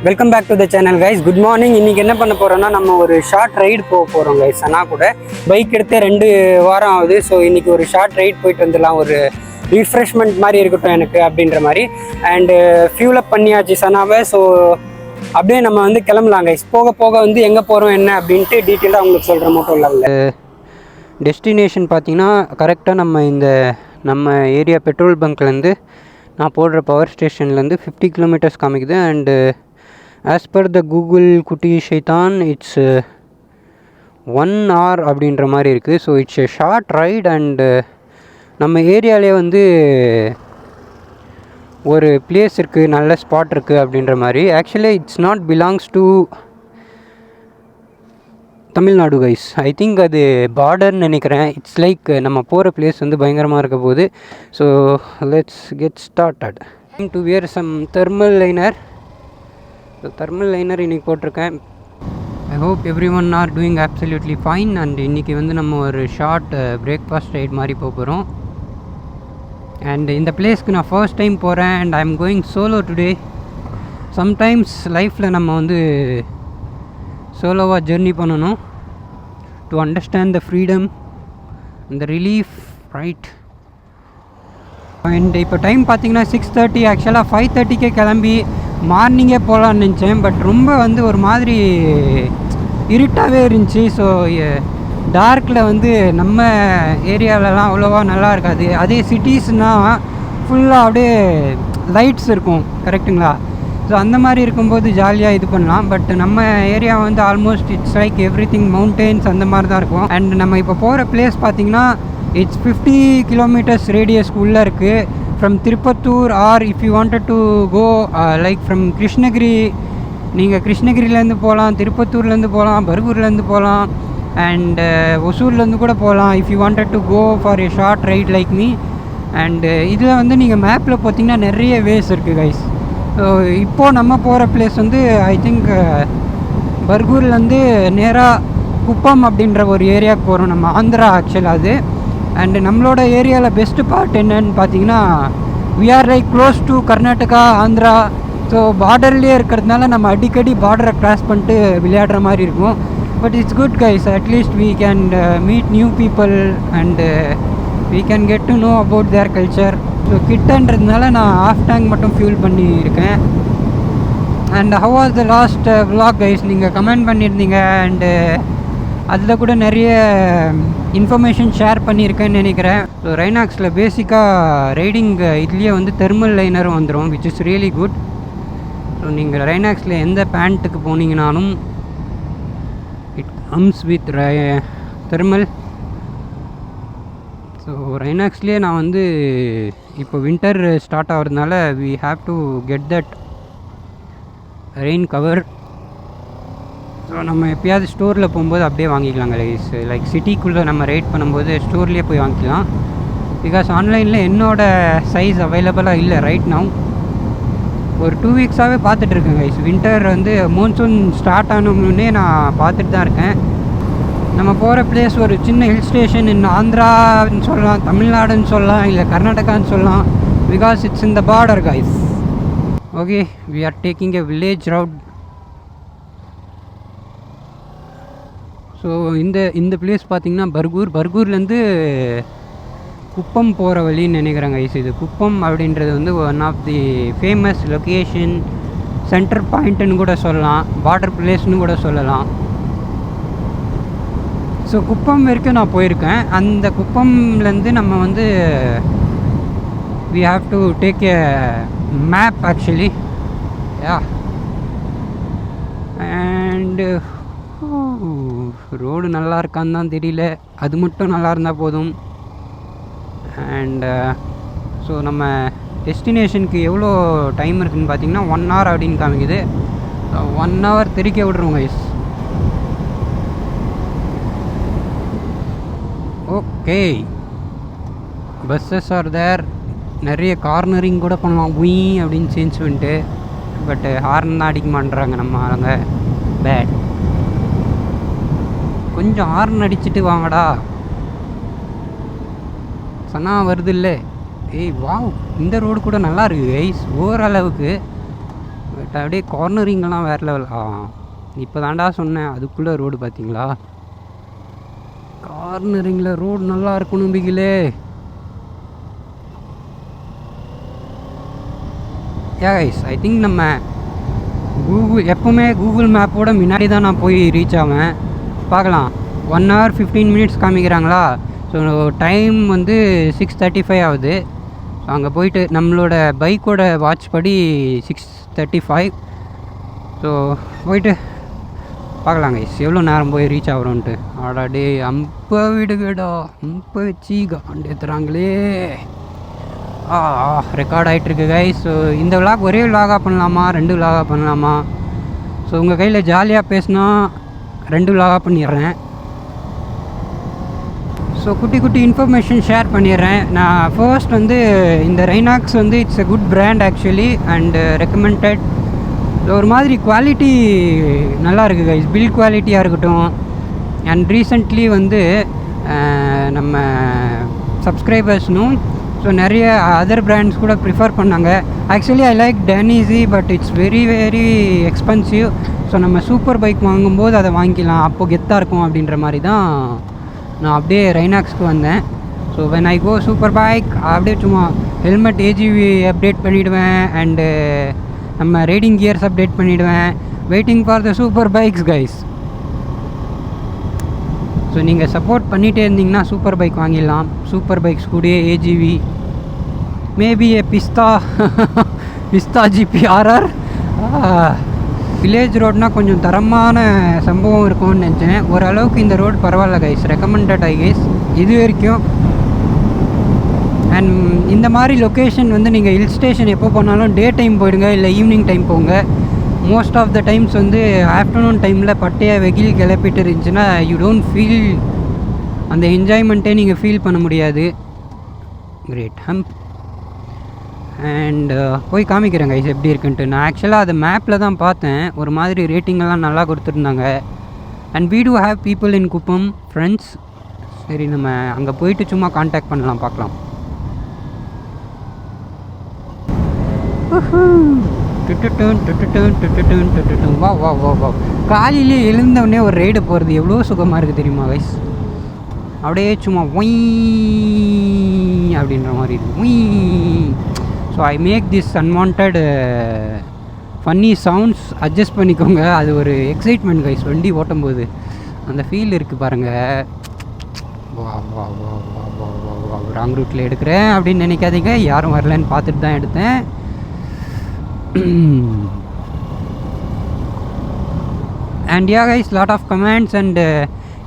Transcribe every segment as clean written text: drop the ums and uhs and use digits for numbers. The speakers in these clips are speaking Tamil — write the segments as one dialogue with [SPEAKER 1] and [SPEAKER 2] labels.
[SPEAKER 1] Welcome back to the channel guys. Good morning. இன்றைக்கி என்ன பண்ண போகிறோன்னா, நம்ம ஒரு ஷார்ட் ரைடு போக போகிறோம் கைஸ். சனா கூட பைக் எடுத்து 2 வாரம் ஆகுது. ஸோ இன்றைக்கி ஒரு ஷார்ட் ரைட் போயிட்டு வந்துடலாம், ஒரு ரீஃப்ரெஷ்மெண்ட் மாதிரி இருக்கட்டும் எனக்கு அப்படின்ற மாதிரி. அண்டு ஃபியூல் அப் பண்ணியாச்சு சனாவை. ஸோ அப்படியே நம்ம வந்து கிளம்பலாம் கைஸ். போக போக வந்து எங்கே போகிறோம் என்ன அப்படின்ட்டு டீட்டெயிலாக உங்களுக்கு சொல்கிற மட்டும் இல்லை. டெஸ்டினேஷன் பார்த்தீங்கன்னா கரெக்டாக நம்ம ஏரியா பெட்ரோல் பங்க்லேருந்து நான் போடுற பவர் ஸ்டேஷன்லேருந்து 50 கிலோமீட்டர்ஸ் காமிக்குது. And as per the Google குட்டி ஷைத்தான் இட்ஸ் 1 hour அப்படின்ற மாதிரி இருக்குது. So it's a short right. And நம்ம ஏரியாவிலே வந்து ஒரு பிளேஸ் இருக்குது, நல்ல ஸ்பாட் இருக்குது அப்படின்ற மாதிரி. Actually it's not belongs to Tamil Nadu guys. I think அது பார்டர்னு நினைக்கிறேன். இட்ஸ் லைக் நம்ம போகிற பிளேஸ் வந்து பயங்கரமாக இருக்க போகுது. So let's get started. To wear some thermal liner. Thermal liner இன்றைக்கி போட்டிருக்கேன். I hope everyone are doing absolutely fine. And இன்றைக்கி வந்து நம்ம ஒரு ஷார்ட் பிரேக்ஃபாஸ்ட் ரைட் மாதிரி போகிறோம். அண்ட் இந்த பிளேஸ்க்கு நான் ஃபர்ஸ்ட் டைம் போகிறேன். And I am going solo today. Sometimes லைஃப்பில் நம்ம வந்து சோலோவாக ஜெர்னி பண்ணணும் டு அண்டர்ஸ்டாண்ட் த ஃப்ரீடம் அந்த ரிலீஃப் ரைட். அண்ட் இப்போ டைம் பார்த்தீங்கன்னா 6:30. ஆக்சுவலாக 5:30க்கே கிளம்பி மார்னிங்கே போகலான்னு நினச்சேன். பட் ரொம்ப வந்து ஒரு மாதிரி இருட்டாகவே இருந்துச்சு. ஸோ டார்க்கில் வந்து நம்ம ஏரியாவிலலாம் அவ்வளோவா நல்லா இருக்காது. அதே சிட்டிஸ்னால் ஃபுல்லாக அப்படியே லைட்ஸ் இருக்கும், கரெக்டுங்களா? ஸோ அந்த மாதிரி இருக்கும்போது ஜாலியாக இது பண்ணலாம். பட் நம்ம ஏரியா வந்து almost it's like every thing mountains அந்த மாதிரி தான் இருக்கும். அண்ட் நம்ம இப்போ போகிற பிளேஸ் பார்த்திங்கன்னா இட்ஸ் 50 கிலோமீட்டர்ஸ் ரேடியஸ்க்குள்ளே இருக்குது from Tirupattur. Or if you wanted to go like from Krishnagiri, நீங்கள் கிருஷ்ணகிரிலேருந்து போகலாம், திருப்பத்தூர்லேருந்து போகலாம், பர்கூர்லேருந்து போகலாம், அண்டு ஒசூர்லேருந்து கூட போகலாம் if you wanted to go for a short ride like me. And இதில் வந்து நீங்கள் மேப்பில் பார்த்தீங்கன்னா நிறைய வேஸ் இருக்குது கைஸ். ஸோ இப்போது நம்ம போகிற பிளேஸ் வந்து ஐ திங்க் பர்கூர்லேருந்து நேராக குப்பம் அப்படின்ற ஒரு ஏரியாவுக்கு போகிறோம். நம்ம ஆந்திரா ஆக்சுவலாக அது. அண்டு நம்மளோட ஏரியாவில் பெஸ்ட்டு பார்ட் என்னன்னு பார்த்தீங்கன்னா we are like close to Karnataka, Andhra. So பார்டர்லேயே இருக்கிறதுனால நம்ம அடிக்கடி பார்டரை க்ராஸ் பண்ணிட்டு விளையாடுற மாதிரி இருக்கும். But it's good guys. At least we can meet new people and we can get to know about their culture. So கிட்டன்றதுனால நான் ஆஃப் டேங்க் மட்டும் ஃபியூல் பண்ணியிருக்கேன். And how was the last vlog guys? நீங்கள் கமெண்ட் பண்ணியிருந்தீங்க. அண்டு அதில் கூட நிறைய இன்ஃபர்மேஷன் ஷேர் பண்ணியிருக்கேன்னு நினைக்கிறேன். ஸோ ரைனாக்ஸில் பேசிக்காக ரைடிங் இதுலேயே வந்து தெர்மல் லைனரும் வந்துடும், which is really good. So நீங்கள் ரைனாக்ஸில் எந்த பேண்ட்டுக்கு போனீங்கனாலும் it comes with thermal. So ரைனாக்ஸ்லேயே நான் வந்து இப்போ வின்டர் ஸ்டார்ட் ஆகிறதுனால we have to get that rain cover. So நம்ம எப்போயாவது ஸ்டோரில் போகும்போது அப்படியே வாங்கிக்கலாங்க கைஸ். லைக் சிட்டிக்குள்ளே நம்ம ரைட் பண்ணும்போது ஸ்டோர்லேயே போய் வாங்கிக்கலாம். பிகாஸ் ஆன்லைனில் என்னோடய சைஸ் அவைலபிளாக இல்லை ரைட் நவ். ஒரு 2 வீக்ஸாகவே பார்த்துட்ருக்கேன் கைஸ். வின்டர் வந்து மான்சூன் ஸ்டார்ட் ஆனோம்னே நான் பார்த்துட்டு தான் இருக்கேன். நம்ம போகிற பிளேஸ் ஒரு சின்ன ஹில் ஸ்டேஷன் இன் ஆந்திரான்னு சொல்லலாம், தமிழ்நாடுன்னு சொல்லலாம், இல்லை கர்நாடகான்னு சொல்லலாம். Because it's in the border guys. Okay, we are taking a village route. So இந்த பிளேஸ் பார்த்திங்கன்னா பர்கூர்லேருந்து குப்பம் போகிற வழின்னு நினைக்கிறேன் கைஸ். இது குப்பம் அப்படின்றது வந்து one of the famous location, centre பாயிண்ட்டுன்னு கூட சொல்லலாம், வாட்டர் பிளேஸ்னு கூட சொல்லலாம். ஸோ குப்பம் வரைக்கும் நான் போயிருக்கேன். அந்த குப்பம்லேருந்து நம்ம வந்து we have to take a map actually. Yeah. And road நல்லா இருக்கான்னு தான் தெரியல, அது மட்டும் நல்லா இருந்தால் போதும். அண்டு ஸோ நம்ம டெஸ்டினேஷனுக்கு எவ்வளோ டைம் இருக்குதுன்னு பார்த்தீங்கன்னா 1 hour அப்படின்னு காமிக்குது. 1 hour தெரிக்க விட்ருவோம் guys. Okay, buses are there. நிறைய கார்னரிங் கூட பண்ணலாம் உய் அப்படின்னு சேஞ்ச் பண்ணிட்டு. பட்டு ஹார்ன் தான் அடிக்க மாட்டேறாங்க நம்ம ஆளுங்க. பேட். கொஞ்சம் ஹார்ன் அடிச்சுட்டு வாங்கடா. சனா வருது இல்லை? ஏய் வாவ், இந்த ரோடு கூட நல்லா இருக்குது கைஸ் ஓரளவுக்கு. பட் பட் அப்படியே கார்னரிங்கெல்லாம் வேறு லெவல். இப்போ தாண்டா சொன்னேன், அதுக்குள்ளே ரோடு பார்த்தீங்களா? கார்னரிங்கில் ரோடு நல்லா இருக்கணும் பிகிலே. கைஸ், ஐ திங்க் நம்ம எப்போவுமே கூகுள் மேப்போட முன்னாடி தான் நான் போய் ரீச் ஆவேன். பார்க்கலாம். 1 hour 15 minutes காமிக்கிறாங்களா? ஸோ டைம் வந்து 6:35 ஆகுது. ஸோ அங்கே போயிட்டு நம்மளோட பைக்கோட வாட்ச் படி 6:35. ஸோ போயிட்டு பார்க்கலாம் கைஸ் எவ்வளோ நேரம் போய் ரீச் ஆகிறோன்ட்டு. ஆடாடே அம்ப விடுகடா, அம்ப வச்சு காண்டேத்துறாங்களே. ரெக்கார்ட் ஆகிட்டுருக்கு கைஸ். ஸோ இந்த விளாக் ஒரே விளாகாக பண்ணலாமா, 2 விளாகாக பண்ணலாமா? ஸோ உங்கள் கையில் ஜாலியாக பேசினா 2 விளாகாக பண்ணிடுறேன். ஸோ குட்டி குட்டி இன்ஃபர்மேஷன் ஷேர் பண்ணிடுறேன். நான் ஃபர்ஸ்ட் வந்து இந்த ரைனாக்ஸ் வந்து it's a good brand actually and recommended. ஒரு மாதிரி குவாலிட்டி நல்லா இருக்குது கைஸ், பில்ட் குவாலிட்டியாக இருக்கட்டும். அண்ட் ரீசெண்ட்லி வந்து நம்ம சப்ஸ்கிரைபர்ஸ்னும் ஸோ நிறைய அதர் பிராண்ட்ஸ் கூட ப்ரிஃபர் பண்ணாங்க. Actually I like Dainese, but it's very very expensive. So நம்ம சூப்பர் பைக் வாங்கும்போது அதை வாங்கிக்கலாம், அப்போது கெத்தாக இருக்கும் அப்படின்ற மாதிரி தான் நான் அப்படியே ரைனாக்ஸ்க்கு வந்தேன். So when I go super bike அப்படியே சும்மா ஹெல்மெட் ஏஜிவி அப்டேட் பண்ணிவிடுவேன் அண்டு நம்ம ரைடிங் கியர்ஸ் அப்டேட் பண்ணிவிடுவேன். Waiting for the super bikes guys. So நீங்கள் சப்போர்ட் பண்ணிகிட்டே இருந்தீங்கன்னா சூப்பர் பைக் வாங்கிடலாம். சூப்பர் பைக்ஸ் கூட AGV, maybe a Pista GP-RR. Village ரோட்னால் கொஞ்சம் தரமான சம்பவம் இருக்கும்னு நினச்சேன். ஓரளவுக்கு இந்த ரோடு பரவாயில்ல கைஸ், ரெக்கமெண்டட் ஐ கேஸ் இது வரைக்கும். அண்ட் இந்த மாதிரி லொக்கேஷன் வந்து நீங்கள் ஹில் ஸ்டேஷன் எப்போ போனாலும் டே டைம் போயிடுங்க, இல்லை ஈவினிங் டைம் போங்க. மோஸ்ட் ஆஃப் த டைம்ஸ் வந்து ஆஃப்டர்நூன் டைமில் பட்டையாக வெயில் கிளப்பிட்டு இருந்துச்சுன்னா யூ டோன்ட் ஃபீல் அந்த என்ஜாய்மெண்ட்டே நீங்கள் ஃபீல் பண்ண முடியாது. Great hump. அண்ட் போய் காமிக்கிறேன் கைஸ் எப்படி இருக்குன்ட்டு. நான் ஆக்சுவலாக அதை மேப்பில் தான் பார்த்தேன், ஒரு மாதிரி ரேட்டிங்கெல்லாம் நல்லா கொடுத்துருந்தாங்க. And we do have people in Kuppam friends. சரி நம்ம அங்கே போயிட்டு சும்மா காண்டாக்ட் பண்ணலாம், பார்க்கலாம். வா வா வா வா. காலையிலே எழுந்தவுடனே ஒரு ரைடு போகிறது எவ்வளோ சுகமாக இருக்குது தெரியுமா கைஸ்? அப்படியே சும்மா ஒய் அப்படின்ற மாதிரி இருக்குது. Why. So I make this unwanted funny sounds, adjust பண்ணிக்கோங்க. அது ஒரு எக்ஸைட்மெண்ட் கைஸ், வண்டி ஓட்டும்போது அந்த ஃபீல் இருக்குது பாருங்கள். வா வா வா வா வா வா வா. ராங் ரூட்டில் எடுக்கிறேன் அப்படின்னு நினைக்காதீங்க, யாரும் வரலன்னு பார்த்துட்டு தான் எடுத்தேன். And yeah guys, lot of comments. And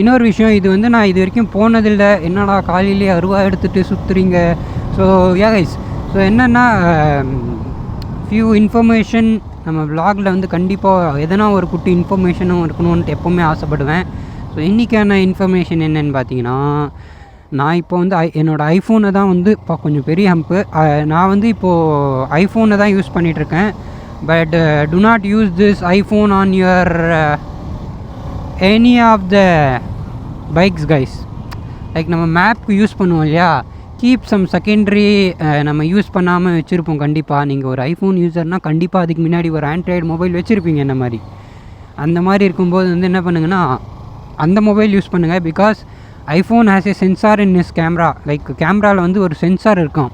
[SPEAKER 1] இன்னொரு விஷயம், இது வந்து நான் இது வரைக்கும் போனதில்லை. என்னடா காலையிலே அருவா எடுத்துகிட்டு சுற்றுறீங்க? ஸோ யா கைஸ், ஸோ என்னென்னா ஃபியூ இன்ஃபர்மேஷன் நம்ம விலாகில் வந்து கண்டிப்பாக எதனா ஒரு குட்டி இன்ஃபர்மேஷனும் இருக்கணும்ன்ட்டு எப்போவுமே ஆசைப்படுவேன். ஸோ இன்றைக்கான இன்ஃபர்மேஷன் என்னென்னு பார்த்தீங்கன்னா, நான் இப்போ வந்து என்னோடய ஐஃபோனை தான் வந்து இப்போ கொஞ்சம் பெரிய ஹம்ப்பு. நான் வந்து இப்போது ஐஃபோனை தான் யூஸ் பண்ணிகிட்ருக்கேன். But do not use this iPhone on your any of the bikes guys. Like நம்ம மேப்க்கு யூஸ் பண்ணுவோம் இல்லையா, கீப் சம் செகண்டரி நம்ம யூஸ் பண்ணாமல் வச்சுருப்போம். கண்டிப்பாக நீங்கள் ஒரு ஐஃபோன் யூஸர்னால் கண்டிப்பாக அதுக்கு முன்னாடி ஒரு ஆண்ட்ராய்டு மொபைல் வச்சுருப்பீங்க. இந்த மாதிரி அந்த மாதிரி இருக்கும்போது வந்து என்ன பண்ணுங்கன்னா, அந்த மொபைல் யூஸ் பண்ணுங்கள். Because iPhone has a sensor in is camera. Like கேமராவில் வந்து ஒரு சென்சார் இருக்கும்.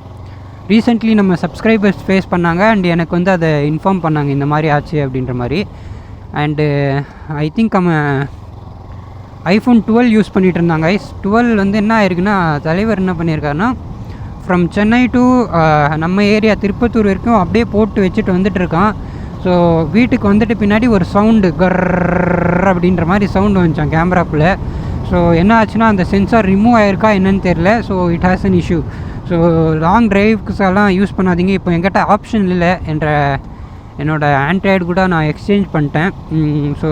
[SPEAKER 1] ரீசெண்ட்லி நம்ம சப்ஸ்கிரைபர்ஸ் ஃபேஸ் பண்ணாங்க அண்ட் எனக்கு வந்து அதை இன்ஃபார்ம் பண்ணாங்க, இந்த மாதிரி ஆச்சு அப்படின்ற மாதிரி. அண்டு ஐ திங்க் அவன் ஐஃபோன் 12 யூஸ் பண்ணிகிட்டு இருந்தாங்க. 12 வந்து என்ன ஆயிருக்குன்னா, தலைவர் என்ன பண்ணியிருக்காருன்னா, ஃப்ரம் சென்னை டு நம்ம ஏரியா திருப்பத்தூர் வரைக்கும் அப்படியே போட்டு வச்சுட்டு வந்துட்டு இருக்கான். ஸோ வீட்டுக்கு வந்துட்டு பின்னாடி ஒரு சவுண்டு கர் அப்படின்ற மாதிரி சவுண்டு வந்துச்சான் கேமராக்குள்ளே. ஸோ என்ன ஆச்சுன்னா, அந்த சென்சார் ரிமூவ் ஆகிருக்கா என்னன்னு தெரில. So it has an issue. So long டிரைவ்ஸ்க்கெல்லாம் யூஸ் பண்ணாதீங்க. இப்போ என்கிட்ட ஆப்ஷன் இல்லை, என்னோடய ஆண்ட்ராய்டு கூட நான் எக்ஸ்சேஞ்ச் பண்ணிட்டேன். So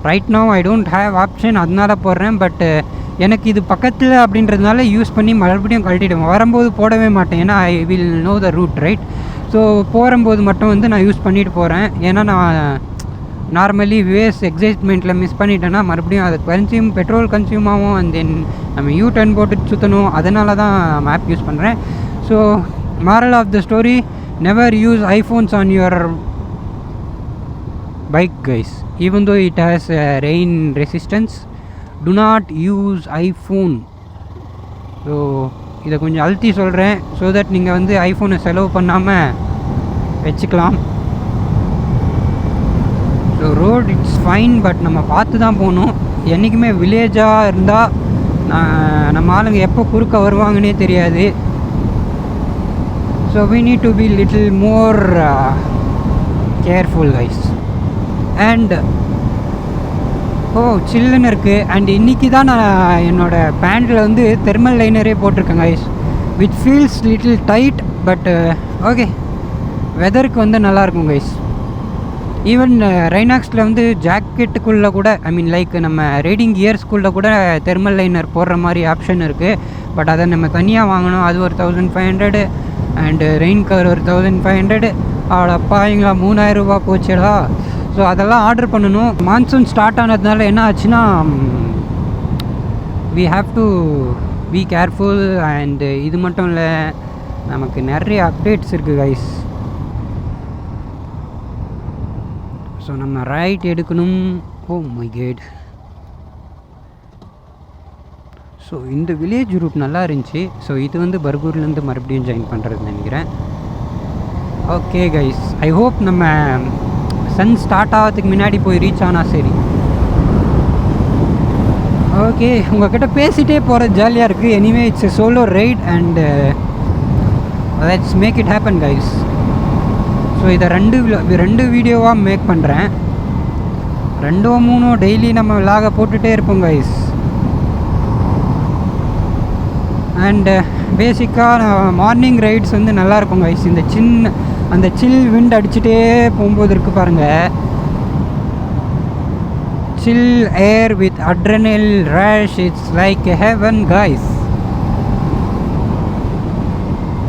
[SPEAKER 1] right now I don't have option, அதனால போடுறேன். பட் எனக்கு இது பக்கத்தில் அப்படின்றதுனால யூஸ் பண்ணி மறுபடியும் கழட்டிடுவேன். வரும்போது போடவே மாட்டேன், ஏன்னா I will know the route right. So போகும்போது மட்டும் வந்து நான் யூஸ் பண்ணிட்டு போகிறேன். ஏன்னா நான் நார்மலி வேஸ் எக்ஸைட்மெண்ட்டில் மிஸ் பண்ணிட்டேன்னா மறுபடியும் அது பெட்ரோல் கன்சியூம் ஆகும். அண்ட் தென் நம்ம U-turn போட்டு சுற்றணும். அதனால தான் மேப் யூஸ் பண்ணுறேன். So moral of the story, never use iPhones on your bike guys, even though it has rain resistance, do not use iPhone. So இதை கொஞ்சம் அழுத்தி சொல்கிறேன், ஸோ தட் நீங்கள் வந்து ஐஃபோனை செலவு பண்ணாமல் வச்சுக்கலாம். So road it's fine, but நம்ம பார்த்து தான் போகணும். என்றைக்குமே வில்லேஜாக இருந்தால் நம்ம ஆளுங்க எப்போ குறுக்க வருவாங்கன்னே தெரியாது. So we need to be little more careful guys. And சில்லுன்னு இருக்குது. அண்ட் இன்றைக்கி தான் நான் என்னோடய பேண்டில் வந்து தெர்மல் லைனரே போட்டிருக்கேன் guys, which feels little tight, but okay, வெதருக்கு வந்து நல்லாயிருக்கும் கைஸ். ஈவன் ரைனாக்ஸில் வந்து ஜாக்கெட்டுக்குள்ளே கூட, ஐ மீன் லைக் நம்ம ரைடிங் கியர்ஸ்குள்ளே கூட தெர்மல் லைனர் போடுற மாதிரி ஆப்ஷன் இருக்குது. பட் அதை நம்ம தனியாக வாங்கணும். அது ஒரு 1500 அண்டு ரெயின் கவர் ஒரு 1500. அப்பாங்களா 3000 ரூபா போச்சுடா. ஸோ அதெல்லாம் ஆர்டர் பண்ணணும். மான்சூன் ஸ்டார்ட் ஆனதுனால என்ன ஆச்சுன்னா, we have to be careful. And இது மட்டும் இல்லை, நமக்கு நிறைய அப்டேட்ஸ் இருக்குது கைஸ். ஸோ நம்ம ரைட் எடுக்கணும். Oh my God. ஸோ இந்த வில்லேஜ் ரூட் நல்லா இருந்துச்சு. ஸோ இது வந்து பர்கூர்லேருந்து மறுபடியும் ஜாயின் பண்ணுறதுன்னு நினைக்கிறேன். ஓகே கைஸ், ஐ ஹோப் நம்ம சன் ஸ்டார்ட் ஆகிறதுக்கு முன்னாடி போய் ரீச் ஆனால் சரி. ஓகே, உங்கள்கிட்ட பேசிகிட்டே போகிறது ஜாலியாக இருக்குது. Anyway it's a solo ride and let's make it happen guys. So இதை ரெண்டு வீடியோவாக மேக் பண்ணுறேன். 2-3 டெய்லி நம்ம விலாக போட்டுகிட்டே இருப்போம் கைஸ். அண்டு பேசிக்காக மார்னிங் ரைட்ஸ் வந்து நல்லாயிருக்கும் கைஸ். இந்த அந்த சில் விண்ட் அடிச்சுட்டே போகும்போது இருக்குது பாருங்கள், chill air with adrenaline rush, it's like heaven guys.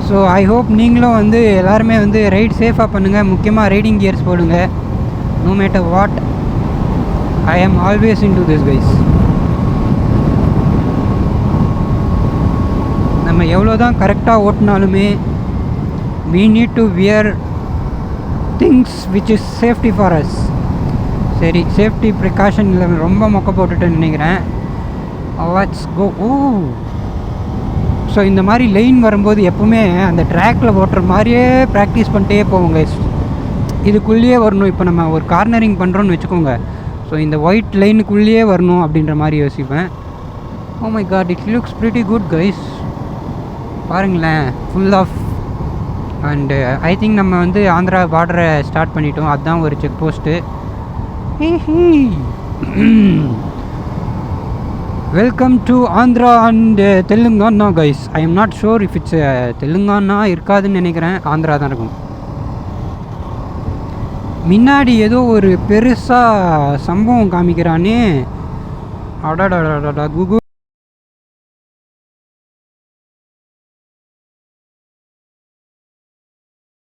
[SPEAKER 1] So I hope நீங்களும் வந்து எல்லாருமே வந்து ரைட் சேஃபாக பண்ணுங்கள். முக்கியமாக ரைடிங் கியர்ஸ் போடுங்க. No matter what, I am always into this guys. நம்ம எவ்வளோ தான் கரெக்டாக ஓட்டினாலுமே we need to wear things which is safety for us. சரி, சேஃப்டி ப்ரிகாஷன் ரொம்ப மொக்க போட்டுட்டேன்னு நினைக்கிறேன். Let's go. ஸோ இந்த மாதிரி லைன் வரும்போது எப்போவுமே அந்த ட்ராக்கில் ஓட்டுற மாதிரியே ப்ராக்டிஸ் பண்ணிட்டே போவோங்க. இதுக்குள்ளேயே வரணும். இப்போ நம்ம ஒரு கார்னரிங் பண்ணுறோன்னு வச்சுக்கோங்க, ஸோ இந்த ஒயிட் லைனுக்குள்ளேயே வரணும் அப்படின்ற மாதிரி யோசிப்பேன். Oh my god, it looks pretty good guys. பாருங்களேன், full off. And I think நம்ம வந்து ஆந்திரா பார்டரை ஸ்டார்ட் பண்ணிட்டோம். அதுதான் ஒரு check post. Welcome to Andhra and Telangana guys. I am not sure if it's Telangana இருக்காதுன்னு நினைக்கிறேன், ஆந்திரா தான் இருக்கும். முன்னாடி ஏதோ ஒரு பெருசாக சம்பவம் காமிக்கிறானே. அடாடாடாடா கூகுள்.